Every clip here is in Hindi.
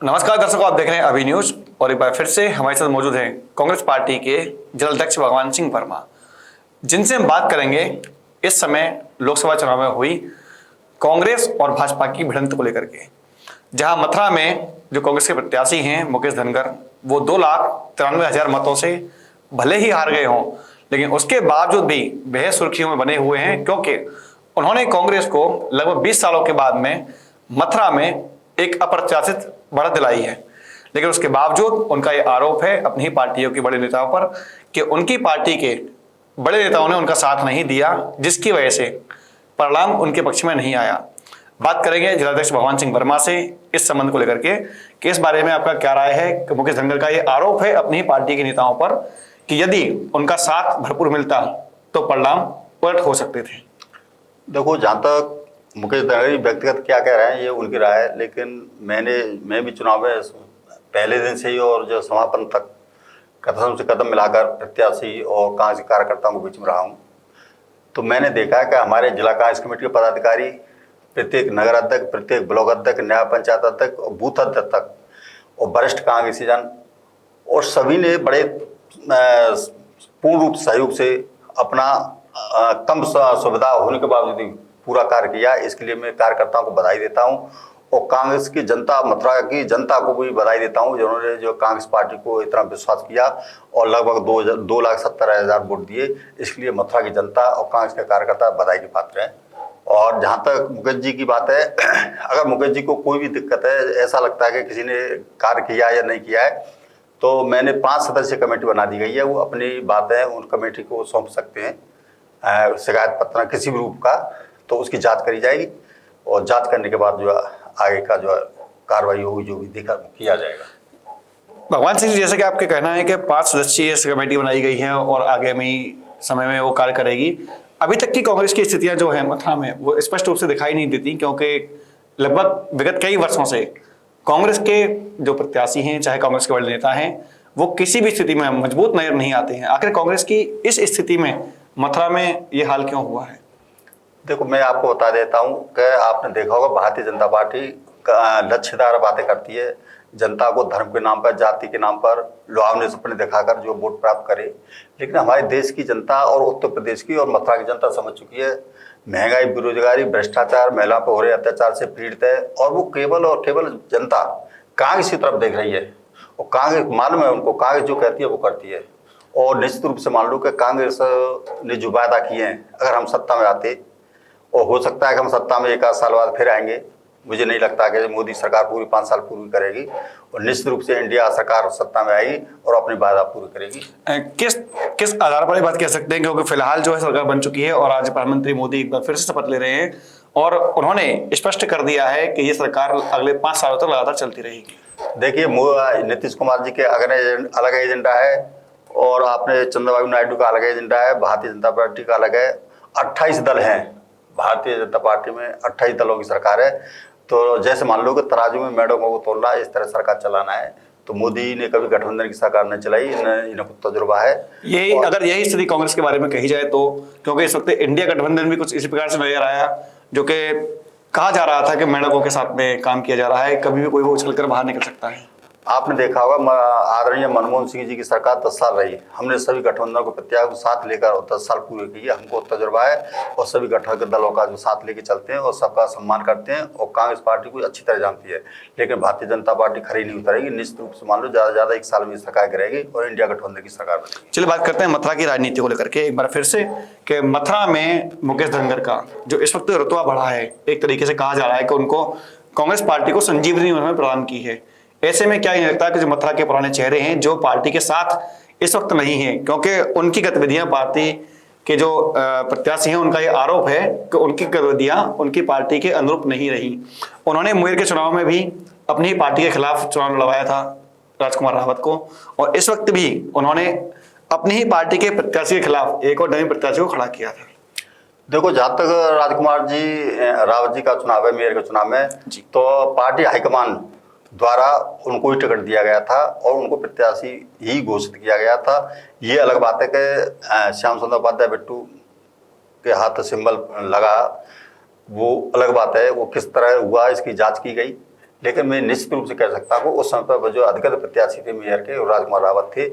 नमस्कार दर्शकों, आप देख रहे हैं अभी न्यूज और एक बार फिर से हमारे साथ मौजूद हैं कांग्रेस पार्टी के जिला अध्यक्ष भगवान सिंह वर्मा, जिनसे हम बात करेंगे इस समय लोकसभा चुनाव में हुई कांग्रेस और भाजपा की भिड़ंत को लेकर के। जहां मथुरा में जो कांग्रेस के प्रत्याशी हैं मुकेश धनगर, वो 2,93,000 मतों से भले ही हार गए हों, लेकिन उसके बावजूद भी बेहद सुर्खियों में बने हुए हैं, क्योंकि उन्होंने कांग्रेस को लगभग 20 सालों के बाद में मथुरा में एक अप्रत्याशित बढ़त दिलाई है। लेकिन उसके बावजूद उनका ये आरोप है अपनी ही पार्टियों के बड़े नेताओं पर कि उनकी पार्टी के बड़े नेताओं ने उनका साथ नहीं दिया, जिसकी वजह से परिणाम उनके पक्ष में नहीं आया। बात करेंगे जिलाध्यक्ष भगवान सिंह वर्मा से इस संबंध को लेकर के कि इस बारे में आपका क्या राय है कि मुकेश धनगर का ये आरोप है अपनी ही पार्टी के नेताओं पर कि यदि उनका साथ भरपूर मिलता तो परिणाम उलट हो सकते थे। देखो, जहाँ तक मुकेश धनगर व्यक्तिगत क्या कह रहे हैं ये उनकी राय है, लेकिन मैं भी चुनाव में पहले दिन से ही और जो समापन तक कदम से कदम मिलाकर प्रत्याशी और कांग्रेस के कार्यकर्ताओं के बीच में रहा हूँ। तो मैंने देखा है कि हमारे जिला कांग्रेस कमेटी के पदाधिकारी प्रत्येक नगर अध्यक्ष, प्रत्येक ब्लॉक अध्यक्ष, न्याय पंचायत अध्यक्ष और बूथ अध्यक्ष तक और वरिष्ठ कांग्रेसी जन और सभी ने बड़े पूर्ण रूप सहयोग से अपना कम सुविधा होने के बावजूद भी पूरा कार्य किया। इसके लिए मैं कार्यकर्ताओं को बधाई देता हूं और कांग्रेस की जनता, मथुरा की जनता को भी बधाई देता हूं, जिन्होंने जो कांग्रेस पार्टी को इतना विश्वास किया और लगभग 2,70,000 वोट दिए। इसके लिए मथुरा की जनता और कांग्रेस के कार्यकर्ता बधाई के पात्र हैं। और जहां तक मुकेश जी की बात है, अगर मुकेश जी को कोई भी दिक्कत है, ऐसा लगता है कि किसी ने कार्य किया या नहीं किया है, तो मैंने 5 सदस्य कमेटी बना दी गई है। वो अपनी बातें उन कमेटी को सौंप सकते हैं, शिकायत पत्र किसी भी रूप का, तो उसकी जांच करी जाएगी और जांच करने के बाद जो आगे का जो कार्रवाई होगी, जो भी देखा किया जाएगा। भगवान सिंह जी, जैसे कि आपके कहना है कि 5 सदस्यीय कमेटी बनाई गई है और आगामी समय में वो कार्य करेगी। अभी तक की कांग्रेस की स्थितियां जो है मथुरा में वो स्पष्ट रूप से दिखाई नहीं देती, क्योंकि लगभग विगत कई वर्षों से कांग्रेस के जो प्रत्याशी हैं, चाहे कांग्रेस के बड़े नेता हैं, वो किसी भी स्थिति में मजबूत नजर नहीं आते हैं। आखिर कांग्रेस की इस स्थिति में मथुरा में ये हाल क्यों हुआ है? देखो, मैं आपको बता देता हूँ कि आपने देखा होगा भारतीय जनता पार्टी लक्ष्यदार बातें करती है, जनता को धर्म के नाम पर, जाति के नाम पर लुभावने सपने दिखाकर जो वोट प्राप्त करे। लेकिन हमारे देश की जनता और उत्तर प्रदेश की और मथुरा की जनता समझ चुकी है महंगाई, बेरोजगारी, भ्रष्टाचार, महिला पर हो रहे अत्याचार से पीड़ित है, और वो केवल और केवल जनता कांग्रेस की तरफ देख रही है। और कांग्रेस, मालूम है उनको, कांग्रेस जो कहती है वो करती है। और निश्चित रूप से मान लो कि कांग्रेस ने जो वायदा किए हैं, अगर हम सत्ता में आते, और हो सकता है कि हम सत्ता में 1 आध साल बाद फिर आएंगे, मुझे नहीं लगता कि मोदी सरकार पूरी 5 साल पूरी करेगी, और निश्चित रूप से इंडिया सरकार सत्ता में आएगी और अपनी वादा पूरी करेगी। किस आधार पर ये बात कह सकते हैं? क्योंकि फिलहाल जो है सरकार बन चुकी है और आज प्रधानमंत्री मोदी एक बार फिर से शपथ ले रहे हैं और उन्होंने स्पष्ट कर दिया है कि ये सरकार अगले 5 सालों तक लगातार चलती रहेगी। देखिए, नीतीश कुमार जी के अलग एजेंडा है और आपने चंद्रबाबू नायडू का अलग एजेंडा है, भारतीय जनता पार्टी का अलग है। 28 दल हैं भारतीय जनता पार्टी में, 28 दलों की सरकार है। तो जैसे मान लो कि तराजू में मेढकों को तोलना, इस तरह सरकार चलाना है। तो मोदी ने कभी गठबंधन की सरकार नहीं चलाई, इनको तजुर्बा है। यही अगर यही स्थिति कांग्रेस के बारे में कही जाए तो, क्योंकि इस वक्त इंडिया गठबंधन भी कुछ इसी प्रकार से नजर आया, जो कि कहा जा रहा था कि मेढकों के साथ में काम किया जा रहा है, कभी भी कोई वो उछल कर बाहर निकल सकता है। आपने देखा होगा आदरणीय मनमोहन सिंह जी की सरकार 10 साल रही, हमने सभी गठबंधन को प्रत्याशी को साथ लेकर 10 साल पूरे किए। हमको तजुर्बा है और सभी गठबंधन दलों का जो साथ लेके चलते हैं और सबका सम्मान करते हैं, और कांग्रेस पार्टी को अच्छी तरह जानती है। लेकिन भारतीय जनता पार्टी खरी नहीं उतरेगी, निश्चित रूप से मान लो ज्यादा से ज्यादा 1 साल में सरकार गिरेगी और इंडिया गठबंधन की सरकार बनेगी। चलिए बात करते हैं मथुरा की राजनीति को लेकर के एक बार फिर से, कि मथुरा में मुकेश धनगर का जो इस वक्त रुतबा बढ़ा है, एक तरीके से कहा जा रहा है कि उनको कांग्रेस पार्टी को संजीवनी उन्होंने प्रदान की है। ऐसे में क्या नहीं लगता कि जो मथुरा के पुराने चेहरे हैं, जो पार्टी के साथ इस वक्त नहीं है, क्योंकि उनकी गतिविधियां पार्टी के जो प्रत्याशी हैं उनका ये आरोप है कि उनकी गतिविधियां उनकी पार्टी के अनुरूप नहीं रही। उन्होंने मुंगेर के चुनाव में भी अपनी ही पार्टी के खिलाफ चुनाव लड़वाया था राजकुमार रावत को, और इस वक्त भी उन्होंने अपनी ही पार्टी के प्रत्याशी के खिलाफ एक और नए प्रत्याशी को खड़ा किया था। देखो, जहाँ तक राजकुमार जी रावत जी का चुनाव है, मेयर के चुनाव में, तो पार्टी हाईकमान द्वारा उनको ही टिकट दिया गया था और उनको प्रत्याशी ही घोषित किया गया था। ये अलग बात है कि श्याम सुंदर उपाध्याय बिट्टू के हाथ सिंबल लगा, वो अलग बात है। वो किस तरह हुआ इसकी जांच की गई, लेकिन मैं निश्चित रूप से कह सकता हूँ उस समय पर जो अधिकृत प्रत्याशी थे मेयर के राजकुमार रावत थे।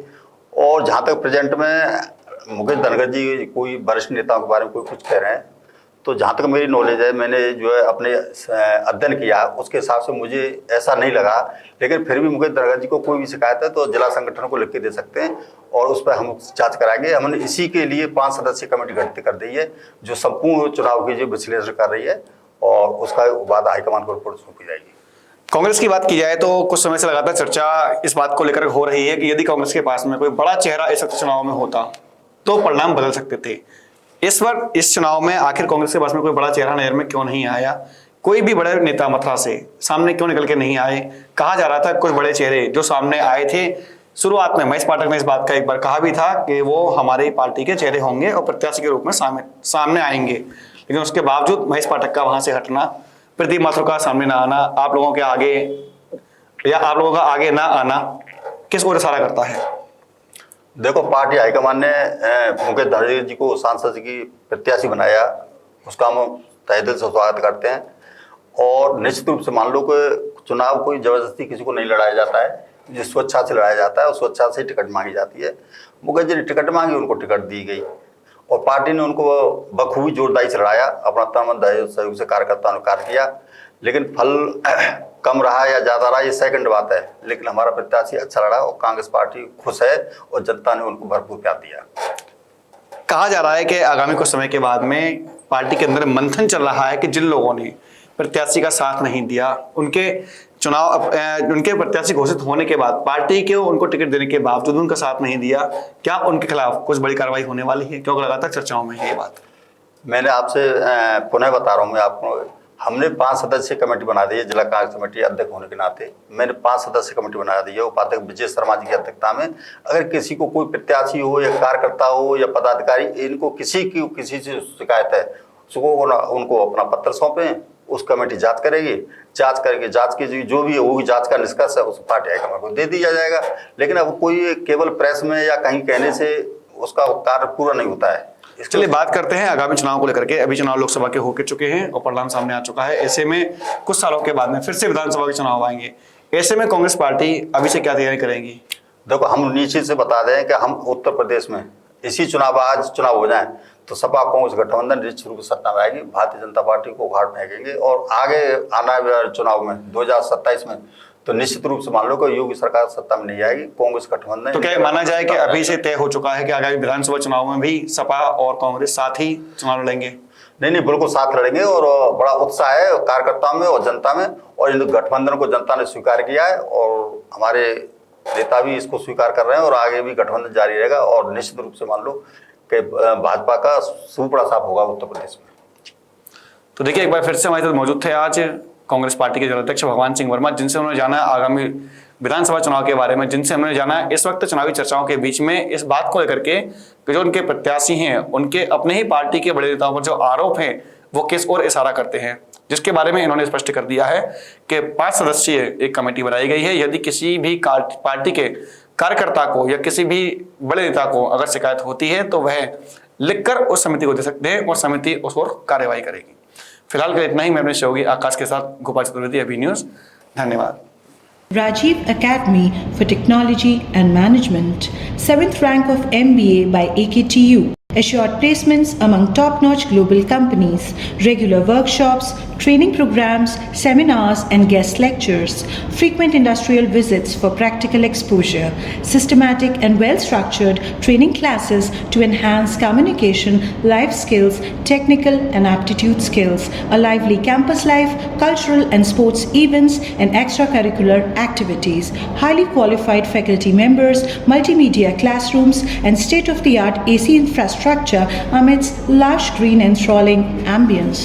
और जहाँ तक प्रेजेंट में मुकेश धनगर जी कोई वरिष्ठ नेताओं के बारे में कोई कुछ कह रहे हैं, तो जहाँ तक मेरी नॉलेज है, मैंने जो है अपने अध्ययन किया उसके हिसाब से मुझे ऐसा नहीं लगा। लेकिन फिर भी मुकेश धनगर जी को कोई भी शिकायत है तो जिला संगठन को लिख के दे सकते हैं और उस पर हम जांच कराएंगे। हमने इसी के लिए 5 सदस्यीय कमेटी गठित कर दी है जो संपूर्ण चुनाव की जो विश्लेषण कर रही है और उसका बाद हाईकमान को रिपोर्ट सौंपी जाएगी। कांग्रेस की बात की जाए तो कुछ समय से लगातार चर्चा इस बात को लेकर हो रही है कि यदि कांग्रेस के पास में कोई बड़ा चेहरा इस वक्त चुनाव में होता तो परिणाम बदल सकते थे। इस बार इस चुनाव में आखिर कांग्रेस के पास में कोई बड़ा चेहरा नजर में क्यों नहीं आया? कोई भी बड़े नेता मथुरा से सामने क्यों निकल के नहीं आए? कहा जा रहा था कुछ बड़े चेहरे जो सामने आए थे, शुरुआत में महेश पाठक ने इस बात का एक बार कहा भी था कि वो हमारी पार्टी के चेहरे होंगे और प्रत्याशी के रूप में सामने आएंगे, लेकिन उसके बावजूद महेश पाठक का वहां से हटना, प्रदीप माथुर का सामने ना आना, आप लोगों के आगे या आप लोगों का आगे ना आना किस ओर इशारा करता है? देखो, पार्टी हाईकमान ने मुकेश धनगर जी को सांसद की प्रत्याशी बनाया, उसका हम तहे दिल से स्वागत करते हैं। और निश्चित रूप से मान लो कि चुनाव कोई जबरदस्ती किसी को नहीं लड़ाया जाता है, जिस स्वेच्छा से लड़ाया जाता है उस स्वेच्छा से टिकट मांगी जाती है। मुकेश जी ने टिकट मांगी, उनको टिकट दी गई और पार्टी ने उनको बखूबी जोरदारी से लड़ाया, अपना तन सहयोग से कार्यकर्ताओं ने कार्य किया। लेकिन फल कम रहा या ज़्यादा रहा ये सेकंड बात है, लेकिन हमारा प्रत्याशी अच्छा लड़ा और कांग्रेस पार्टी खुश है और जनता ने उनको भरपूर प्यार दिया। कहा जा रहा है कि आगामी कुछ समय के बाद में पार्टी के अंदर मंथन चल रहा है कि जिन लोगों ने प्रत्याशी का साथ नहीं दिया, उनके प्रत्याशी घोषित होने के बाद पार्टी के उनको टिकट देने के बावजूद उनका साथ नहीं दिया, क्या उनके खिलाफ कुछ बड़ी कार्रवाई होने वाली है? क्योंकि लगातार चर्चाओं में है ये बात। मैंने आपसे पुनः बता रहा हूँ, मैं आपको हमने 5 सदस्यीय कमेटी बना दी है। जिला कांग्रेस कमेटी अध्यक्ष होने के नाते मैंने 5 सदस्यीय कमेटी बना दी है उपाध्यक्ष विजय शर्मा जी की अध्यक्षता में। अगर किसी को कोई प्रत्याशी हो या कार्यकर्ता हो या पदाधिकारी, इनको किसी से शिकायत है, उनको अपना पत्र सौंपें, उस कमेटी जांच करेगी, जांच करके जांच की जो भी होगी जांच का निष्कर्ष है उस पार्टी हाईकमान को दे दिया जाएगा। लेकिन अब कोई केवल प्रेस में या कहीं कहने से उसका कार्य पूरा नहीं होता है। चलिए बात करते हैं आगामी चुनाव को लेकर के। अभी चुनाव लोकसभा के होकर चुके हैं और परिणाम सामने आ चुका है। ऐसे में कुछ सालों के बाद में फिर से विधानसभा के चुनाव आएंगे, ऐसे में कांग्रेस पार्टी अभी से क्या तैयारी करेगी? देखो, हम नीचे से बता दें कि हम उत्तर प्रदेश में इसी आज चुनाव हो जाए तो सपा कांग्रेस गठबंधन निश्चित रूप से सत्ता में आएगी। भारतीय जनता पार्टी को उखाड़ फेंकेंगे और आगे आना है चुनाव में 2027 में तो निश्चित रूप से मान लो कि योगी सरकार सत्ता में नहीं आएगी, कांग्रेस गठबंधन। तो क्या माना जाए कि अभी से तय हो चुका है कि आगामी विधानसभा चुनाव में भी सपा और कांग्रेस साथ ही चुनाव लड़ेंगे? नहीं, बिल्कुल साथ लड़ेंगे और बड़ा उत्साह है कार्यकर्ताओं में और जनता में, और इन गठबंधन को जनता ने स्वीकार किया है और हमारे नेता भी इसको स्वीकार कर रहे हैं और आगे भी गठबंधन जारी रहेगा। और निश्चित रूप से मान लो कि भाजपा का सुपड़ा साफ होगा उत्तर प्रदेश में। तो देखिए, एक बार फिर से हमारे साथ मौजूद थे आज कांग्रेस पार्टी के जिलाध्यक्ष भगवान सिंह वर्मा, जिनसे उन्होंने जाना आगामी विधानसभा चुनाव के बारे में, जिनसे हमने जाना इस वक्त चुनावी चर्चाओं के बीच में इस बात को लेकर के कि जो उनके प्रत्याशी हैं उनके अपने ही पार्टी के बड़े नेताओं पर जो आरोप हैं वो किस ओर इशारा करते हैं, जिसके बारे में इन्होंने स्पष्ट कर दिया है कि 5 सदस्यीय एक कमेटी बनाई गई है। यदि किसी भी पार्टी के कार्यकर्ता को या किसी भी बड़े नेता को अगर शिकायत होती है तो वह लिखकर उस समिति को दे सकते हैं और समिति उस पर कार्रवाई करेगी। फिलहाल के इतना ही। मैं अपने सहयोगी आकाश के साथ गोपाल चतुर्वेदी, अभी न्यूज। धन्यवाद। Rajiv Academy for Technology and Management, 7th rank of MBA by AKTU. Assured placements among top-notch global companies, regular workshops, training programs, seminars and guest lectures, frequent industrial visits for practical exposure, systematic and well-structured training classes to enhance communication, life skills, technical and aptitude skills, a lively campus life, cultural and sports events and extracurricular activities, highly qualified faculty members, multimedia classrooms and state-of-the-art AC infrastructure amidst lush green and enthralling ambience.